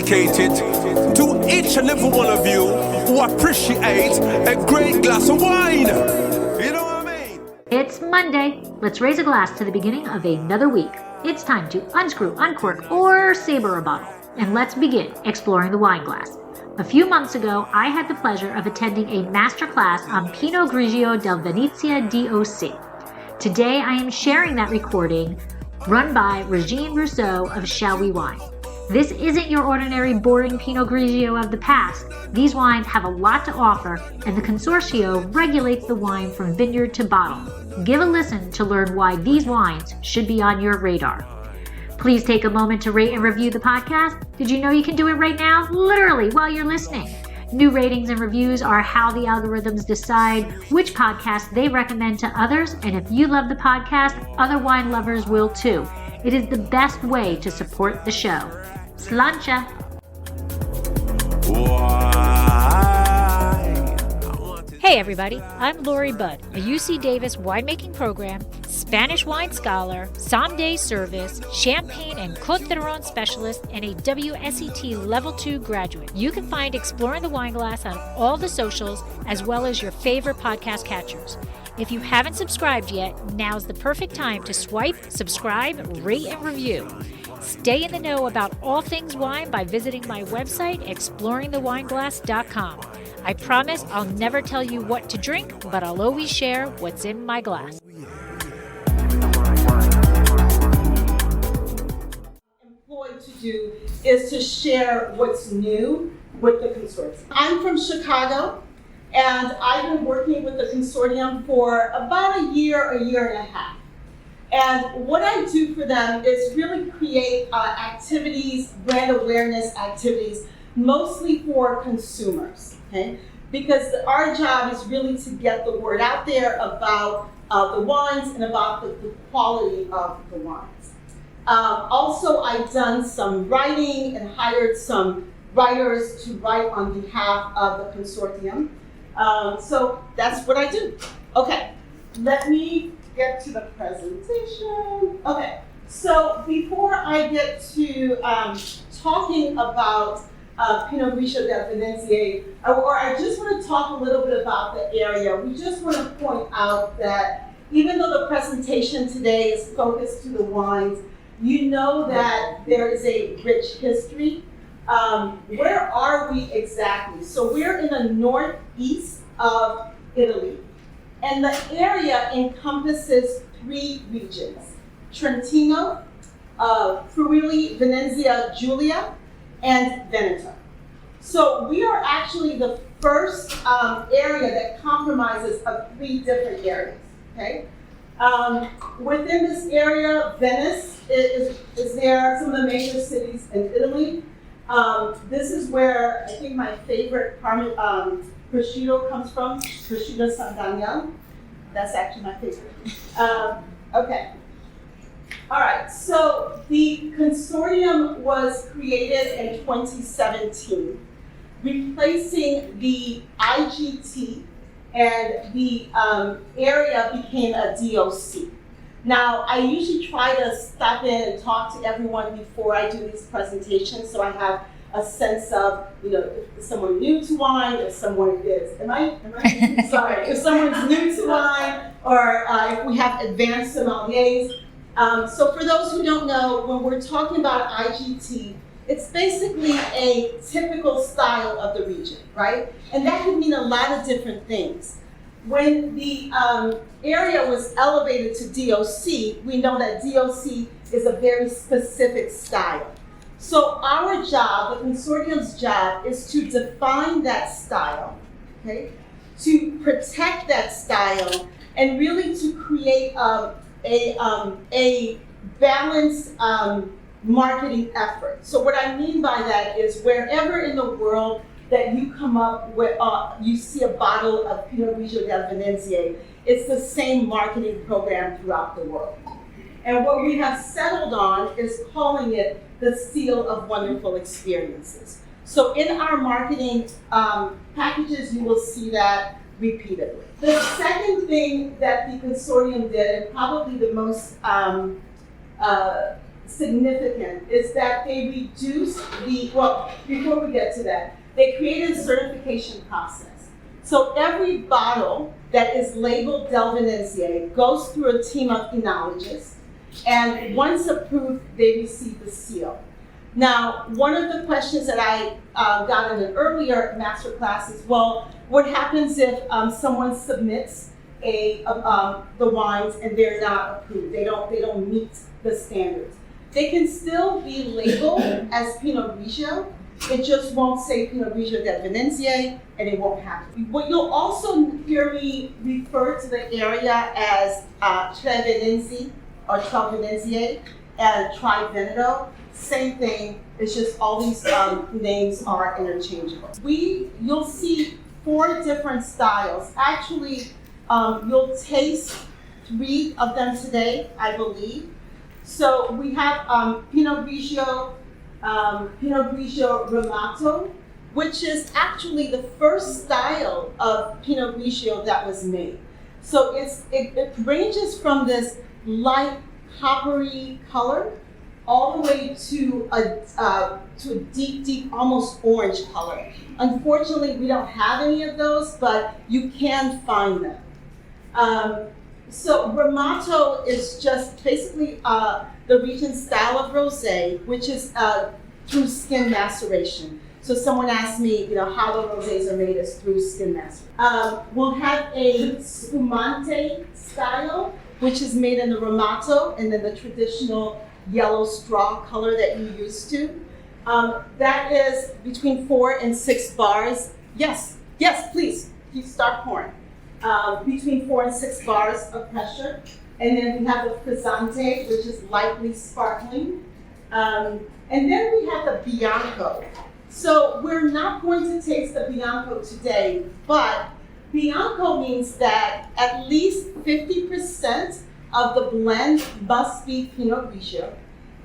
dedicated to each and every one of you who appreciate a great glass of wine. You know what I mean? It's Monday. Let's raise a glass to the beginning of another week. It's time to unscrew, uncork, or saber a bottle. And let's begin exploring the wine glass. A few months ago, I had the pleasure of attending a masterclass on Pinot Grigio del Venezie DOC. Today, I am sharing that recording run by Regine Rousseau of Shall We Wine. This isn't your ordinary boring Pinot Grigio of the past. These wines have a lot to offer, and the consorzio regulates the wine from vineyard to bottle. Give a listen to learn why these wines should be on your radar. Please take a moment to rate and review the podcast. Did you know you can do it right now? Literally, while you're listening. New ratings and reviews are how the algorithms decide which podcast they recommend to others, and if you love the podcast, other wine lovers will too. It is the best way to support the show. Slancha! Hey everybody, I'm Lori Budd, a UC Davis winemaking program, Spanish wine scholar, sommelier service, champagne and Côte d'Aron specialist, and a WSET Level 2 graduate. You can find Exploring the Wine Glass on all the socials, as well as your favorite podcast catchers. If you haven't subscribed yet, now's the perfect time to swipe, subscribe, rate, and review. Stay in the know about all things wine by visiting my website, exploringthewineglass.com. I promise I'll never tell you what to drink, but I'll always share what's in my glass. Employed to do is to share what's new with the consortium. I'm from Chicago, and I've been working with the consortium for about a year and a half. And what I do for them is really create activities, brand awareness activities, mostly for consumers, okay? Because our job is really to get the word out there about the wines and about the quality of the wines. Also, I've done some writing and hired some writers to write on behalf of the consortium. So that's what I do. Okay, let me get to the presentation. Okay, so before I get to talking about Pinot Grigio del Venezie, or I just want to talk a little bit about the area. We just want to point out that even though the presentation today is focused to the wines, you know that there is a rich history. Where are we exactly? So we're in the northeast of Italy. And the area encompasses 3 regions: Trentino, Friuli, Venezia Giulia, and Veneto. So we are actually the first area that compromises of 3 different areas, okay? Within this area, Venice is there, some of the major cities in Italy. This is where I think my favorite prosciutto comes from, prosciutto San Daniel. That's actually my favorite. Okay. All right, so the consortium was created in 2017, replacing the IGT, and the area became a DOC. Now, I usually try to stop in and talk to everyone before I do these presentations, so I have a sense of, you know, if someone new to wine, if someone is, sorry, if someone's new to wine, or if we have advanced sommeliers. So for those who don't know, when we're talking about IGT, it's basically a typical style of the region, right? And that can mean a lot of different things. When the area was elevated to DOC, we know that DOC is a very specific style. So our job, the consortium's job, is to define that style, okay? To protect that style, and really to create a balanced marketing effort. So what I mean by that is wherever in the world that you come up with, you see a bottle of Pinot Grigio del Venezie, it's the same marketing program throughout the world. And what we have settled on is calling it the Seal of Wonderful Experiences. So in our marketing packages, you will see that repeatedly. The second thing that the consortium did, and probably the most significant is that they reduced before we get to that, they created a certification process. So every bottle that is labeled Del Venezie goes through a team of enologists, and once approved, they receive the seal. Now, one of the questions that I got in an earlier master class is, well, what happens if someone submits the wines and they're not approved? They don't meet the standards. They can still be labeled as Pinot Grigio. It just won't say Pinot Grigio del Venezie, and it won't have it. What you'll also hear me refer to the area as Tre Venezie or Tre Venezie and Tri Veneto. Same thing. It's just all these names are interchangeable. You'll see 4 different styles. Actually, you'll taste 3 of them today, I believe. So we have Pinot Grigio Ramato, which is actually the first style of Pinot Grigio that was made. So it ranges from this light coppery color all the way to a deep, almost orange color. Unfortunately, we don't have any of those, but you can find them. So Ramato is just basically the region style of rosé, which is through skin maceration. So someone asked me, how the rosés are made is through skin maceration. We'll have a spumante style, which is made in the Ramato, and then the traditional yellow straw color that you're used to. That is between 4 and 6 bars. Yes, please, you start pouring. Between 4 and 6 bars of pressure. And then we have the frizzante, which is lightly sparkling. And then we have the Bianco. So we're not going to taste the Bianco today, but Bianco means that at least 50% of the blend must be Pinot Grigio.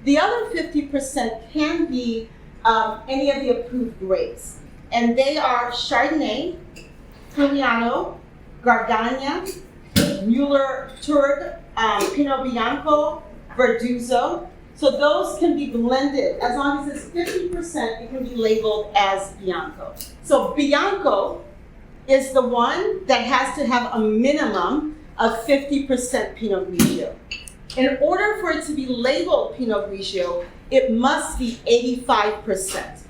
The other 50% can be any of the approved grapes. And they are Chardonnay, Friulano, Gardania, Müller-Turg, Pinot Bianco, Verduzzo. So those can be blended. As long as it's 50%, it can be labeled as Bianco. So Bianco is the one that has to have a minimum of 50% Pinot Grigio. In order for it to be labeled Pinot Grigio, it must be 85%.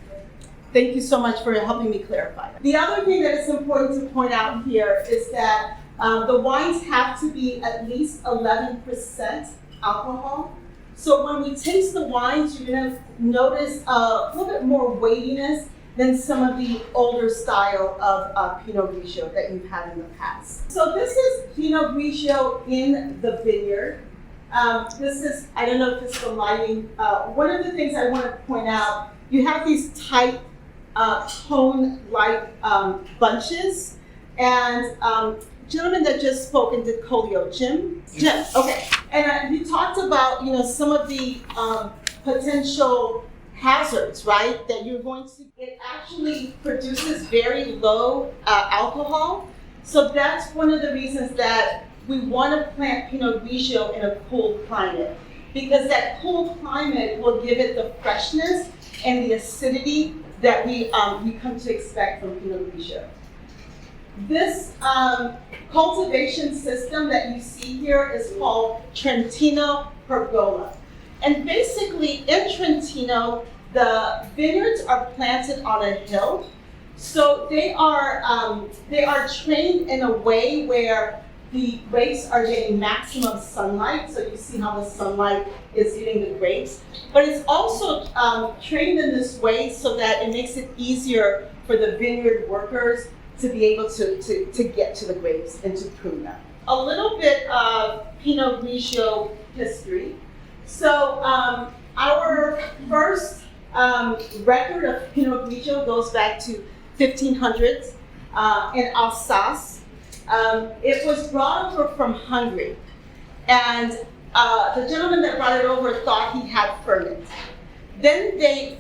Thank you so much for helping me clarify that. The other thing that is important to point out here is that the wines have to be at least 11% alcohol. So when we taste the wines, you're going to notice a little bit more weightiness than some of the older style of Pinot Grigio that you've had in the past. So this is Pinot Grigio in the vineyard. This is, I don't know if it's the lighting. One of the things I want to point out, you have these tight cone-like bunches. And gentleman that just spoke and did Colio, Jim, okay. And he talked about, some of the potential hazards, right? That you're going to, it actually produces very low alcohol. So that's one of the reasons that we want to plant Pinot Grigio in a cool climate, because that cool climate will give it the freshness and the acidity that we come to expect from Pinot Grigio. This cultivation system that you see here is called Trentino Pergola. And basically in Trentino, the vineyards are planted on a hill. So they are trained in a way where the grapes are getting maximum sunlight. So you see how the sunlight is hitting the grapes. But it's also trained in this way so that it makes it easier for the vineyard workers to be able to get to the grapes and to prune them. A little bit of Pinot Grigio history. So our first record of Pinot Grigio goes back to 1500s in Alsace. It was brought over from Hungary, and the gentleman that brought it over thought he had ferment. Then they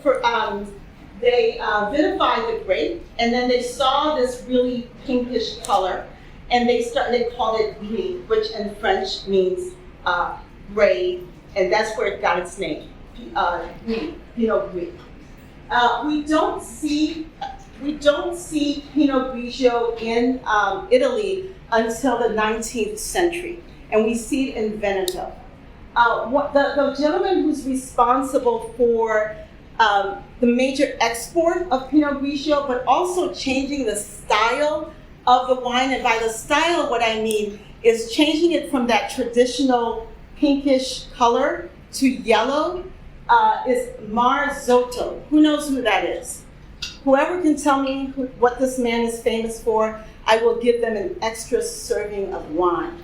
vinified the grape, and then they saw this really pinkish color, and they called it gris, which in French means gray, and that's where it got its name, Pinot Grigio. We don't see Pinot Grigio in Italy until the 19th century, and we see it in Veneto. The gentleman who's responsible for the major export of Pinot Grigio, but also changing the style of the wine, and by the style, what I mean is changing it from that traditional pinkish color to yellow, is Marzotto. Who knows who that is? Whoever can tell me what this man is famous for, I will give them an extra serving of wine.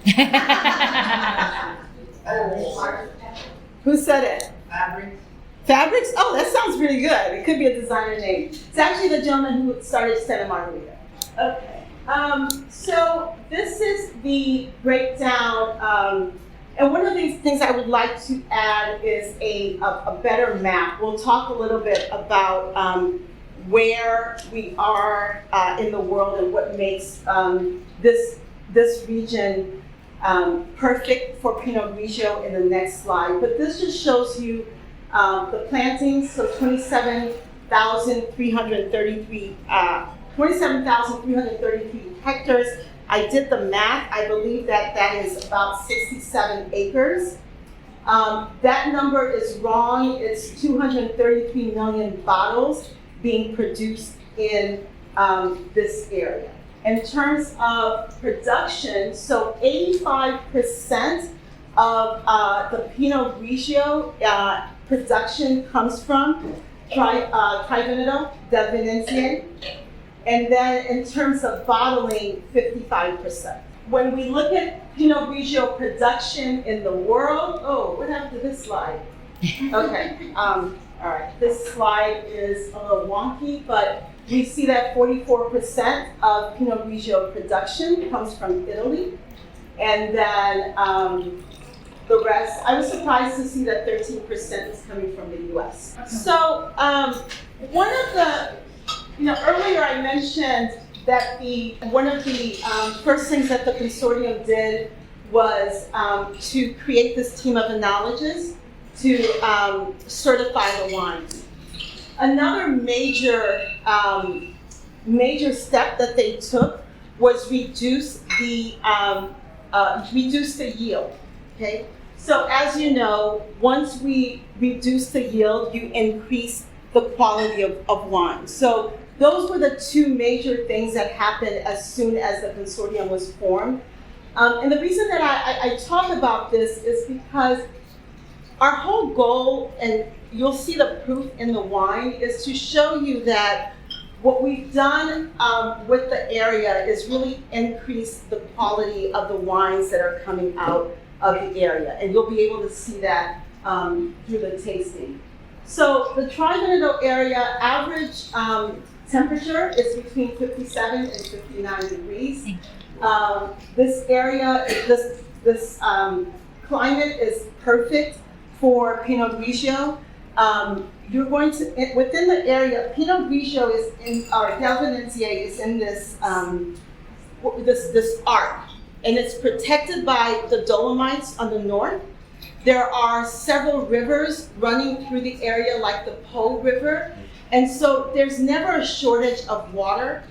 Who said it? Fabrics. Fabrics? Oh, that sounds really good. It could be a designer name. It's actually the gentleman who started Santa Margarita. Okay. So this is the breakdown. And one of these things I would like to add is a better map. We'll talk a little bit about where we are in the world and what makes this region perfect for Pinot Grigio in the next slide. But this just shows you the plantings, so 27,333 hectares. I did the math. I believe that is about 67 acres. That number is wrong. It's 233 million bottles being produced in this area. In terms of production, so 85% of the Pinot Grigio production comes from Veneto Venezie. And then in terms of bottling, 55%. When we look at Pinot Grigio production in the world, oh, what happened to this slide? Okay, all right, this slide is a little wonky, but we see that 44% of Pinot Grigio production comes from Italy. And then the rest, I was surprised to see that 13% is coming from the US. So one of the, earlier I mentioned that one of the first things that the consortium did was to create this team of enologists to certify the wine. Another major step that they took was reduce the yield. Okay, so as you know, once we reduce the yield, you increase the quality of wine. So those were the two major things that happened as soon as the consortium was formed. And the reason that I talk about this is because our whole goal, and you'll see the proof in the wine, is to show you that what we've done with the area is really increase the quality of the wines that are coming out of the area. And you'll be able to see that through the tasting. So the Tri-Veneto area average temperature is between 57 and 59 degrees. This area, this climate is perfect for Pinot Grigio. You're going to, within the area, Pinot Grigio is in, or Del Venezie is in this arc, and it's protected by the Dolomites on the north. There are several rivers running through the area, like the Po River, and so there's never a shortage of water.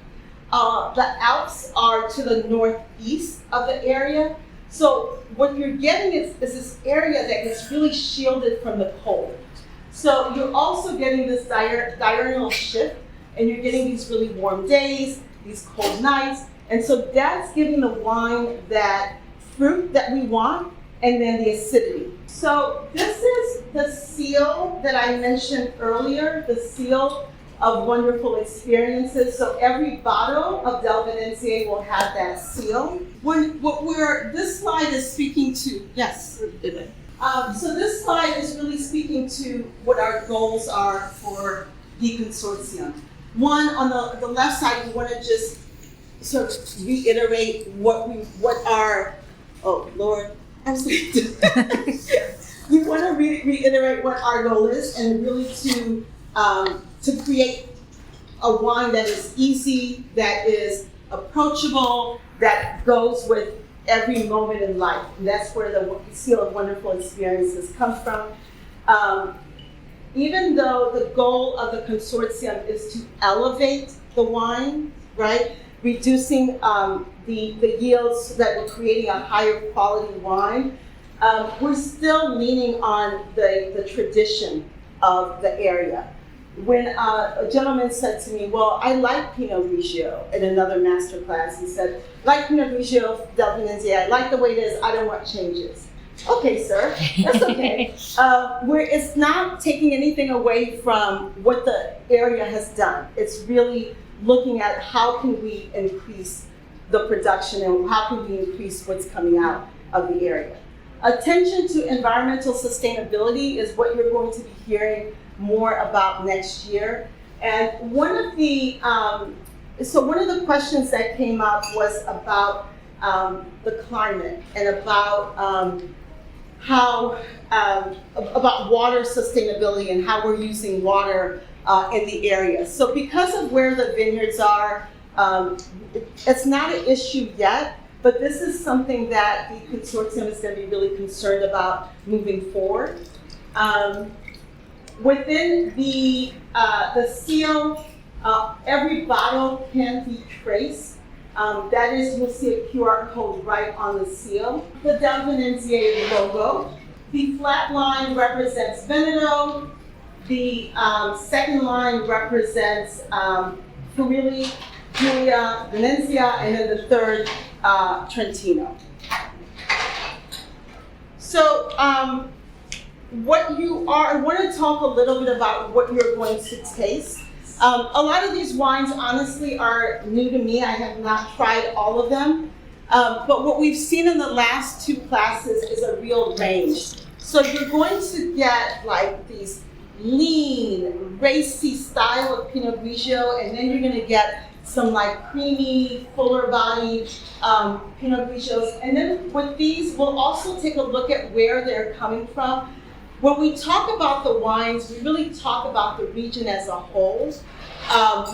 The Alps are to the northeast of the area, so what you're getting is this area that is really shielded from the cold. So you're also getting this diurnal shift, and you're getting these really warm days, these cold nights, and so that's giving the wine that fruit that we want, and then the acidity. So this is the seal that I mentioned earlier, the seal of wonderful experiences. So every bottle of Del Venezie will have that seal. This slide is speaking to, yes, so this slide is really speaking to what our goals are for the consortium. One, on the left side, we want to just sort of reiterate what our, oh Lord, I'm sorry. We want to reiterate what our goal is, and really to create a wine that is easy, that is approachable, that goes with every moment in life. And that's where the seal of wonderful experiences comes from. even though the goal of the consortium is to elevate the wine, right? Reducing the yields so that we're creating a higher quality wine, we're still leaning on the tradition of the area. When a gentleman said to me, well, I like Pinot Grigio in another master class, he said, like Pinot Grigio del Venezie, I like the way it is, I don't want changes. Okay, sir, that's okay. It's not taking anything away from what the area has done. It's really looking at how can we increase the production and how can we increase what's coming out of the area. Attention to environmental sustainability is what you're going to be hearing more about next year. And one of the questions that came up was about the climate and about about water sustainability and how we're using water in the area. So because of where the vineyards are, it's not an issue yet, but this is something that the consortium is going to be really concerned about moving forward. Within the seal, every bottle can be traced. That is, you'll see a QR code right on the seal. The Del Venezie logo. The flat line represents Veneto. The second line represents Friuli, Giulia, Venezia, and then the third, Trentino. So, I want to talk a little bit about what you're going to taste. A lot of these wines, honestly, are new to me. I have not tried all of them. But what we've seen in the last two classes is a real range. So you're going to get like these lean, racy style of Pinot Grigio, and then you're going to get some like creamy, fuller bodied Pinot Grigios. And then with these, we'll also take a look at where they're coming from. When we talk about the wines, we really talk about the region as a whole.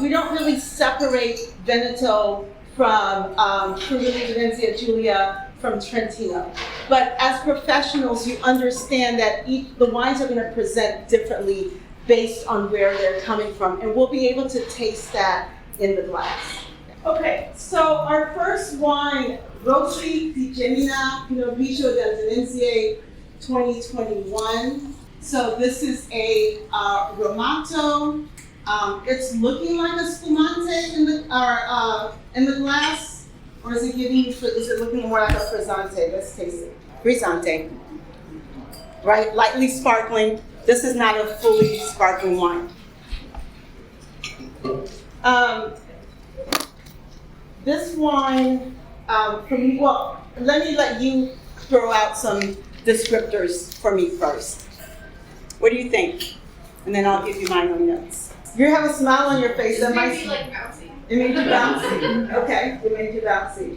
We don't really separate Veneto from Friuli, Venezia, Giulia from Trentino. But as professionals, you understand that the wines are going to present differently based on where they're coming from. And we'll be able to taste that in the glass. Okay, so our first wine, Rousseau di Gemina, Pinot Grigio del Venezie 2021. So this is a Romato. It's looking like a spumante in the glass, or is it looking more like a frizzante? Let's taste it. Frizzante, right? Lightly sparkling. This is not a fully sparkling wine. This wine, let me let you throw out some descriptors for me first. What do you think? And then I'll give you my own notes. You have a smile on your face. It made me like bouncy. It made you bouncy. Okay, it made you bouncy.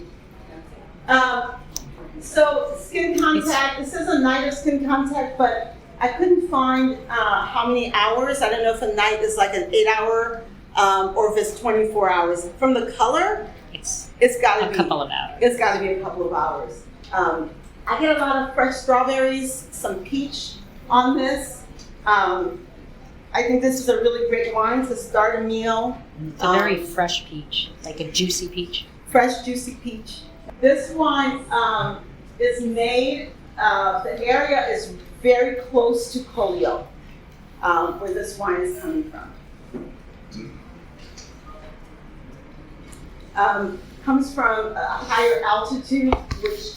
So skin contact. It says a night of skin contact, but I couldn't find how many hours. I don't know if a night is like an 8-hour or if it's 24 hours. From the color, it's got to be a couple of hours. It's got to be a couple of hours. I get a lot of fresh strawberries, some peach on this. I think this is a really great wine to start a meal. It's a very fresh peach, like a juicy peach. Fresh, juicy peach. This wine is made, the area is very close to Collio, where this wine is coming from. Comes from a higher altitude, which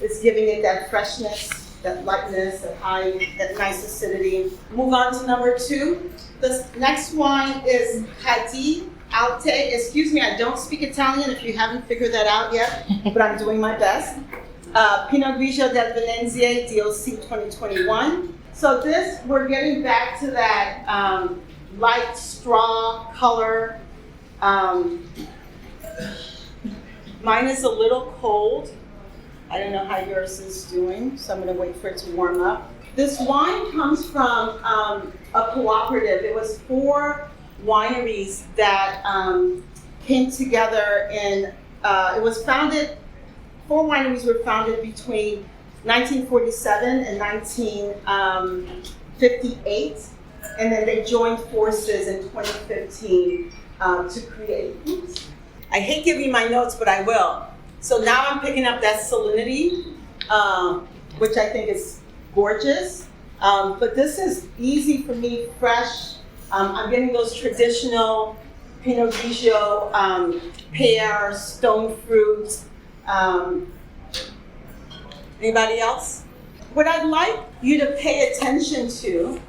is giving it that freshness, that lightness, that nice acidity. Move on to number 2. This next wine is Cadi Alte. Excuse me, I don't speak Italian if you haven't figured that out yet, but I'm doing my best. Pinot Grigio del Venezie DOC 2021. So this, we're getting back to that light straw color. Mine is a little cold. I don't know how yours is doing, so I'm going to wait for it to warm up. This wine comes from a cooperative. It was 4 wineries that came together in, it was founded, 4 wineries were founded between 1947 and 1958. and then they joined forces in 2015 to create. Oops. I hate giving you my notes, but I will. So now I'm picking up that salinity, which I think is gorgeous. But this is easy for me, fresh. I'm getting those traditional Pinot Grigio, pear, stone fruit. Anybody else? What I'd like you to pay attention to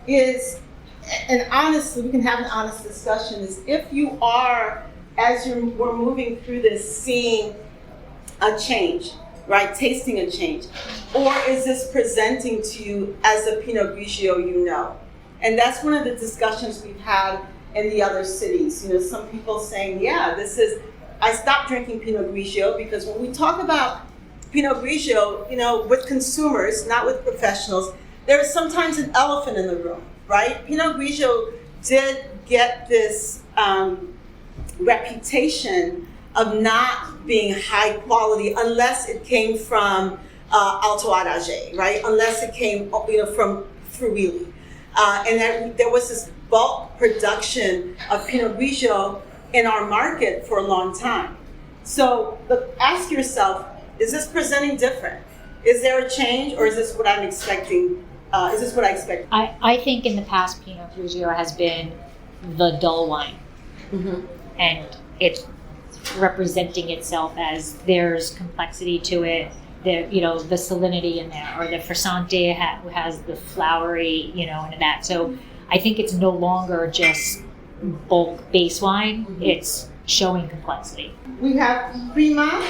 is, and honestly, we can have an honest discussion, is if you are, as we're moving through this, seeing a change, right? Tasting a change. Or is this presenting to you as a Pinot Grigio you know? And that's one of the discussions we've had in the other cities. You know, some people saying, yeah, I stopped drinking Pinot Grigio because when we talk about Pinot Grigio, you know, with consumers, not with professionals, there is sometimes an elephant in the room, right? Pinot Grigio did get this reputation of not being high quality unless it came from Alto Adige, right? Unless it came, you know, from Friuli. And then there was this bulk production of Pinot Grigio in our market for a long time. So ask yourself, is this presenting different? Is there a change, or is this what I'm expecting? Is this what I expect? I think in the past, Pinot Grigio has been the dull wine. Mm-hmm. And it's representing itself as there's complexity to it. There, you know, the salinity in there, or the Frisante has the flowery, you know, and that. So I think it's no longer just bulk base wine. Mm-hmm. It's showing complexity. We have Prima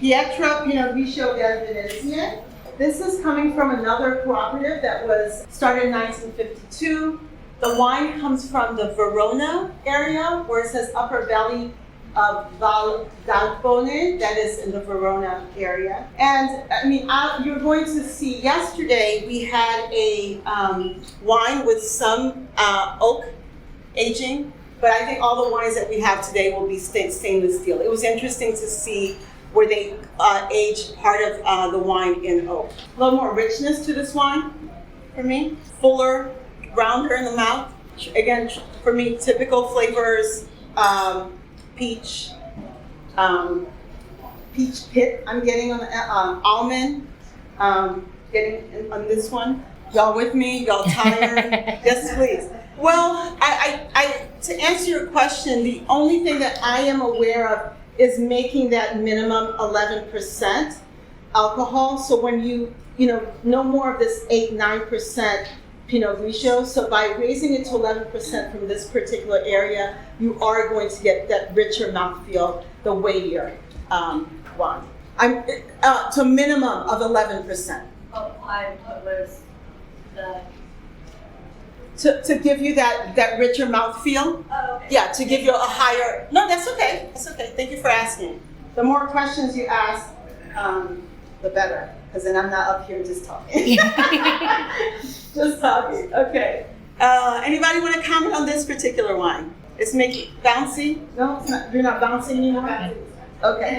Pietra Pinot Grigio del Venezie. This is coming from another cooperative that was started in 1952. The wine comes from the Verona area, where it says Upper Valley of Val d'Alpone, that is in the Verona area. And I mean, you're going to see, yesterday we had a wine with some oak aging, but I think all the wines that we have today will be stainless steel. It was interesting to see where they aged part of the wine in oak. A little more richness to this wine for me, fuller, rounder in the mouth. Again, for me, typical flavors, peach pit I'm getting on the almond, getting on this one. Y'all with me? Y'all tired? Yes, please. Well, I to answer your question, the only thing that I am aware of is making that minimum 11% alcohol. So when you know, no more of this 8-9% Pinot Grigio. So by raising it to 11% from this particular area, you are going to get that richer mouthfeel, the weightier wine. I'm to a minimum of 11%. Oh, what was the? To give you that richer mouthfeel. Oh, okay. Yeah, to give you a higher. No, that's okay. That's okay. Thank you for asking. The more questions you ask, the better, because then I'm not up here just talking. Just talking. Okay. Anybody want to comment on this particular wine? It's making bouncy? No, it's not. You're not bouncing anymore? Okay.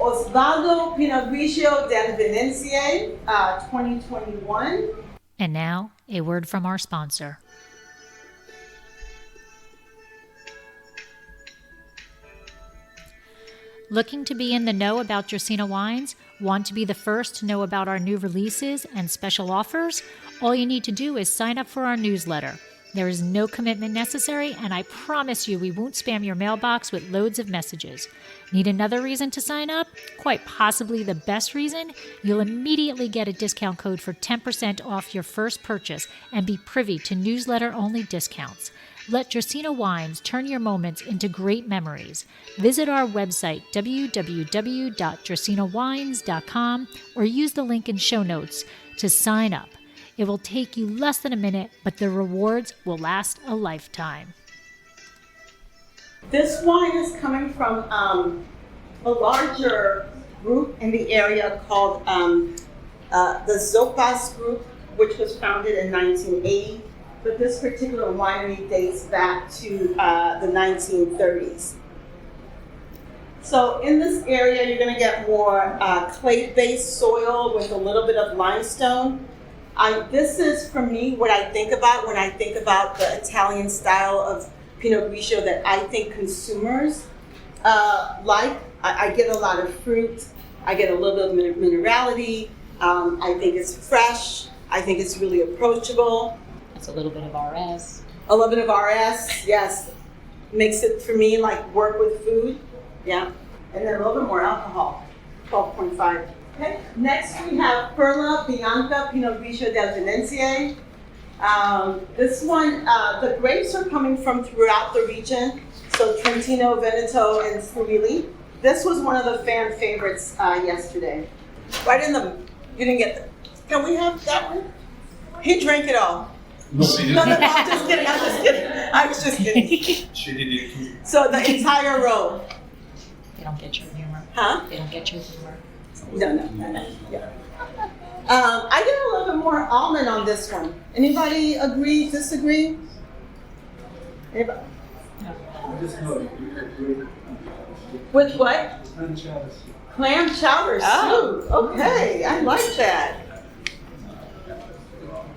Osvaldo Pinot Grigio del Venezie, 2021. And now, a word from our sponsor. Looking to be in the know about Dracaena wines? Want to be the first to know about our new releases and special offers? All you need to do is sign up for our newsletter. There is no commitment necessary, and I promise you we won't spam your mailbox with loads of messages. Need another reason to sign up? Quite possibly the best reason? You'll immediately get a discount code for 10% off your first purchase and be privy to newsletter-only discounts. Let Dracaena Wines turn your moments into great memories. Visit our website, www.dracaenawines.com, or use the link in show notes to sign up. It will take you less than a minute, but the rewards will last a lifetime. This wine is coming from a larger group in the area called the Zopas Group, which was founded in 1980. But this particular winery dates back to the 1930s. So in this area, you're going to get more clay-based soil with a little bit of limestone. This is, for me, what I think about when I think about the Italian style of Pinot Grigio that I think consumers like. I get a lot of fruit. I get a little bit of minerality. I think it's fresh. I think it's really approachable. That's a little bit of RS. A little bit of RS, yes. Makes it, for me, like work with food. Yeah. And then a little bit more alcohol, 12.5. Okay. Next we have Perla Bianca Pinot Grigio del Venezie. This one, the grapes are coming from throughout the region. So Trentino, Veneto, and Friuli. This was one of the fan favorites yesterday. Right in the, you didn't get the, can we have that one? He drank it all. No, she didn't. No, I'm just kidding, I was just kidding. She did it too. So the entire row. They don't get your humor. Huh? They don't get your humor. No. Yeah. I get a little bit more almond on this one. Anybody agree, disagree? Anybody? With what? Clam chowder soup. Okay, I like that.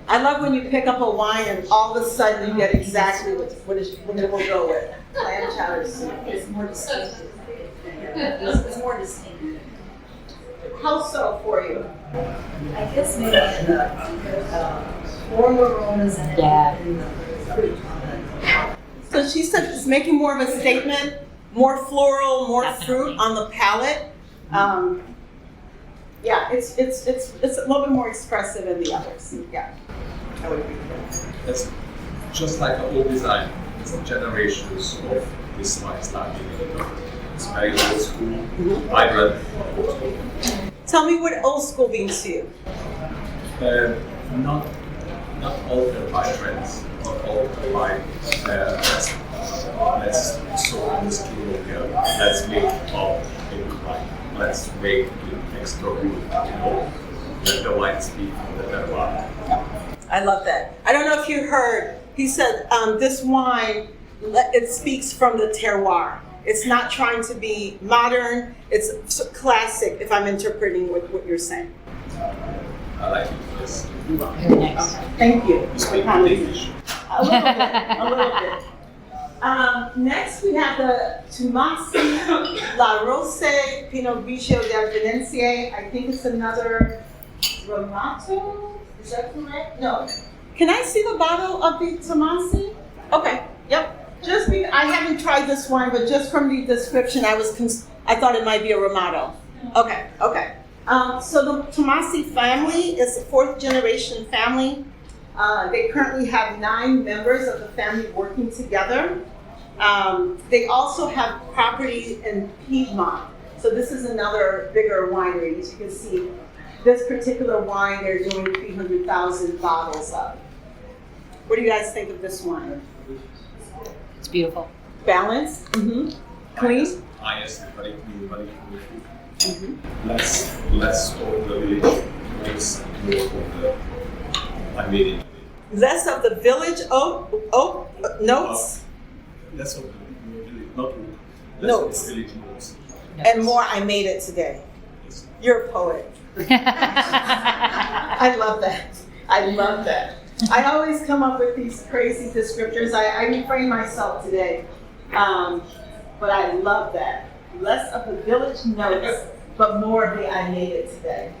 I love when you pick up a wine and all of a sudden you get exactly what it will go with. Clam chowder soup. It's more distinctive. It's more distinctive. How so for you? I guess maybe more aromas and Yeah. fruit. So she said it's making more of a statement, more floral, more Definitely. fruit on the palate. Yeah, it's a little bit more expressive than the others. Yeah, I would agree with that. That's just like an old design. It's generations of this wine starting in the It's very old school, vibrant. Tell me what old school means to you. Not altered by trends, not altered by let's soak in the skin of the let's make pop in wine, let's make it extra good, let the wine speak for the terroir. I love that. I don't know if you heard, he said this wine, it speaks from the terroir. It's not trying to be modern, it's classic if I'm interpreting what you're saying. I like it, yes. Very nice. Thank you. You speak good English. A little bit. Next we have the Tomasi La Rose Pinot Grigio del Venezie. I think it's another Ramato. Is that correct? No. Can I see the bottle of the Tomasi? Okay. Yep. I haven't tried this wine, but just from the description, I thought it might be a Ramato. Okay. So the Tomasi family is a fourth generation family. They currently have 9 members of the family working together. They also have property in Piedmont. So this is another bigger winery. As you can see, this particular wine they're doing 300,000 bottles of. What do you guys think of this wine? It's beautiful. Balanced? Mm-hmm. Clean? Highest, very clean, very cool. Less of the village, more of the Armenian. Less of the village oak notes Less of the village, not wood. Less Notes. of the village notes. and more I made it today. Yes. You're a poet. I love that. I always come up with these crazy descriptors. I refrain myself today. But I love that. Less of the village notes, but more of the I made it today.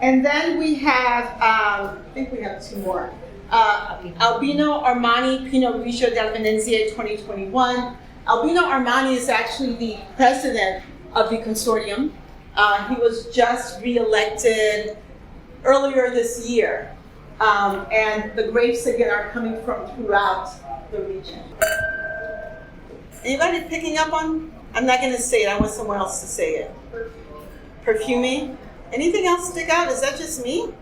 And then we have, I think we have 2 more. Albino Armani Pinot Grigio del Venezie 2021. Albino Armani is actually the president of the consortium. He was just re-elected earlier this year. And the grapes again are coming from throughout the region. Anybody picking up on? I'm not going to say it. I want someone else to say it. Perfuming. Anything else stick out? Is that just me?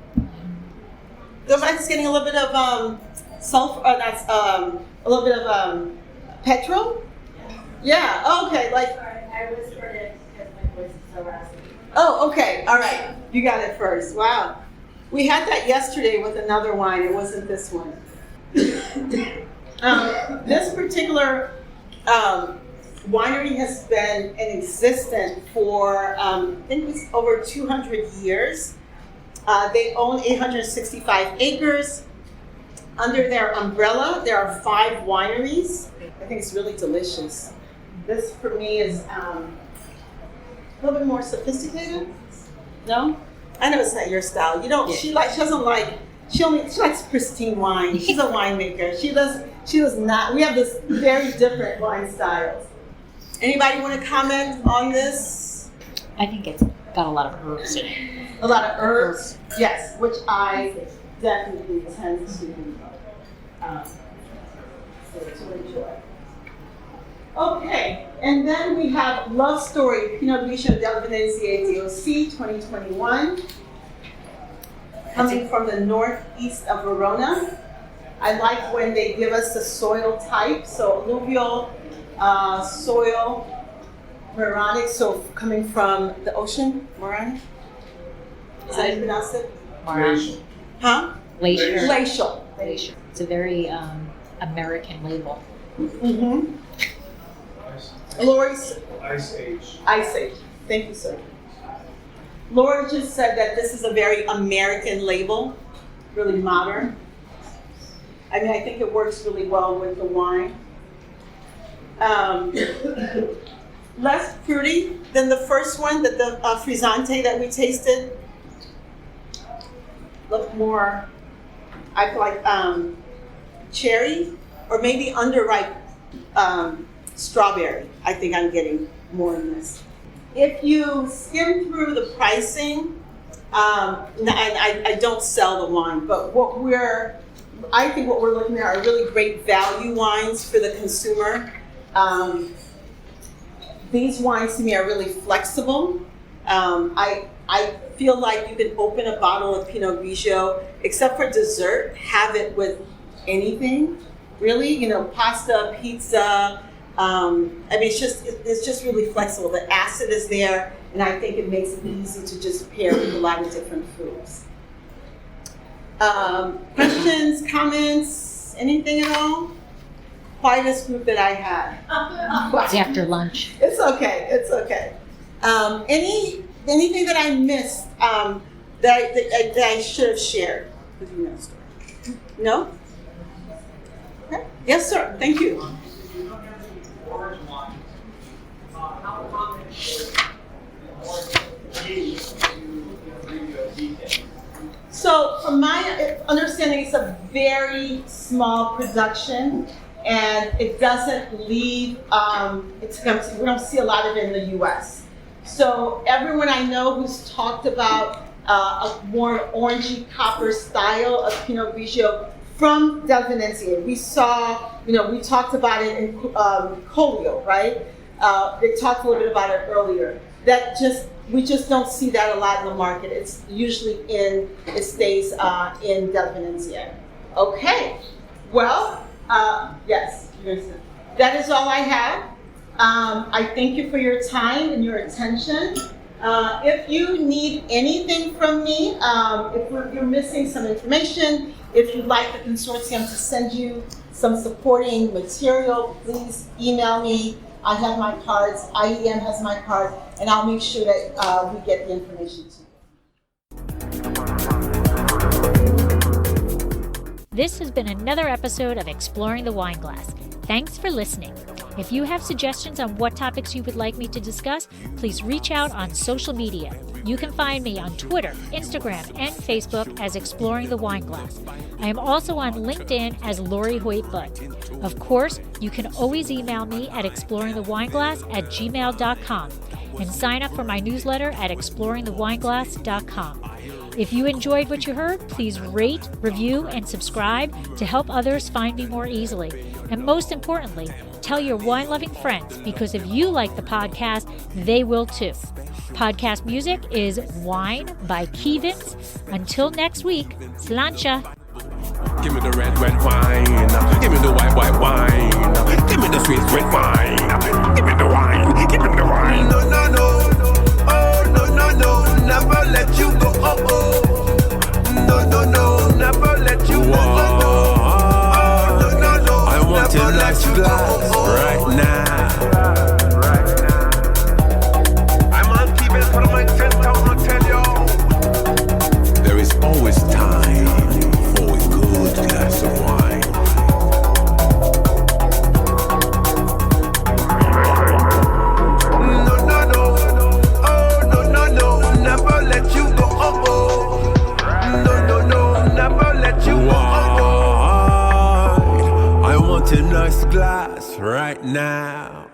Somebody's getting a little bit of sulfur. That's a little bit of petrol. Yeah. Oh, okay. Like. Sorry, I whispered it because my voice is so raspy. Oh, okay. All right. You got it first. Wow. We had that yesterday with another wine. It wasn't this one. This particular winery has been in existence for, I think it was over 200 years. They own 865 acres. Under their umbrella, there are 5 wineries. I think it's really delicious. This, for me, is a little bit more sophisticated. No? I know it's not your style. You don't. She doesn't like. She likes pristine wine. She's a winemaker. She does not. We have this very different wine styles. Anybody want to comment on this? I think it's got a lot of herbs in it. A lot of herbs, yes, which I definitely tend to enjoy. Okay, and then we have Love Story, Pinot Grigio delle Venezie DOC 2021, coming from the northeast of Verona. I like when they give us the soil type, so alluvial soil, Moronic, so coming from the ocean, Moronic? Is that how you pronounce it? Glacial. Huh? Glacier. Glacial. Glacier. It's a very American label. Mm-hmm. Lori's Ice Age. Ice Age. Thank you, sir. Lori just said that this is a very American label, really modern. I mean, I think it works really well with the wine. Less fruity than the first one, the Frizzante that we tasted. Look more, I feel like cherry, or maybe underripe strawberry. I think I'm getting more in this. If you skim through the pricing, and I don't sell the wine, but I think what we're looking at are really great value wines for the consumer. These wines to me are really flexible. I feel like you can open a bottle of Pinot Grigio, except for dessert, have it with anything, really. Pasta, pizza. I mean, it's just really flexible. The acid is there, and I think it makes it easy to just pair with a lot of different foods. Questions, comments, anything at all? Quietest group that I had. It's after lunch. It's okay. It's okay. Anything that I missed that I should have shared with you? No? Okay. Yes, sir. Thank you. So, from my understanding, it's a very small production, and it doesn't leave. We don't see a lot of it in the U.S. So, everyone I know who's talked about a more orangey copper style of Pinot Grigio from Delle Venezie. We saw, we talked about it in Colio, right? They talked a little bit about it earlier. We just don't see that a lot in the market. It's usually it stays in Delle Venezie. Okay, well, yes, that is all I have. I thank you for your time and your attention. If you need anything from me, if you're missing some information, if you'd like the consortium to send you some supporting material, please email me. I have my cards, IEM has my cards, and I'll make sure that we get the information to you. This has been another episode of Exploring the Wine Glass. Thanks for listening. If you have suggestions on what topics you would like me to discuss, please reach out on social media. You can find me on Twitter, Instagram, and Facebook as Exploring the Wine Glass. I am also on LinkedIn as Lori Hoyt-Butt. Of course, you can always email me at exploringthewineglass@gmail.com and sign up for my newsletter at exploringthewineglass.com. If you enjoyed what you heard, please rate, review, and subscribe to help others find me more easily. And most importantly, tell your wine-loving friends, because if you like the podcast, they will too. Podcast music is Wine by Kevins. Until next week, slancha. Give me the red wine. Give me the white wine. Give me the sweet wine. Give me the wine. Give me the wine. No. Oh, no. Never let you go. Oh. No. Never let you go. Oh, no. I want to let you glass right now. I'm on Kevins for my 10,000 tell you. There nice glass right now.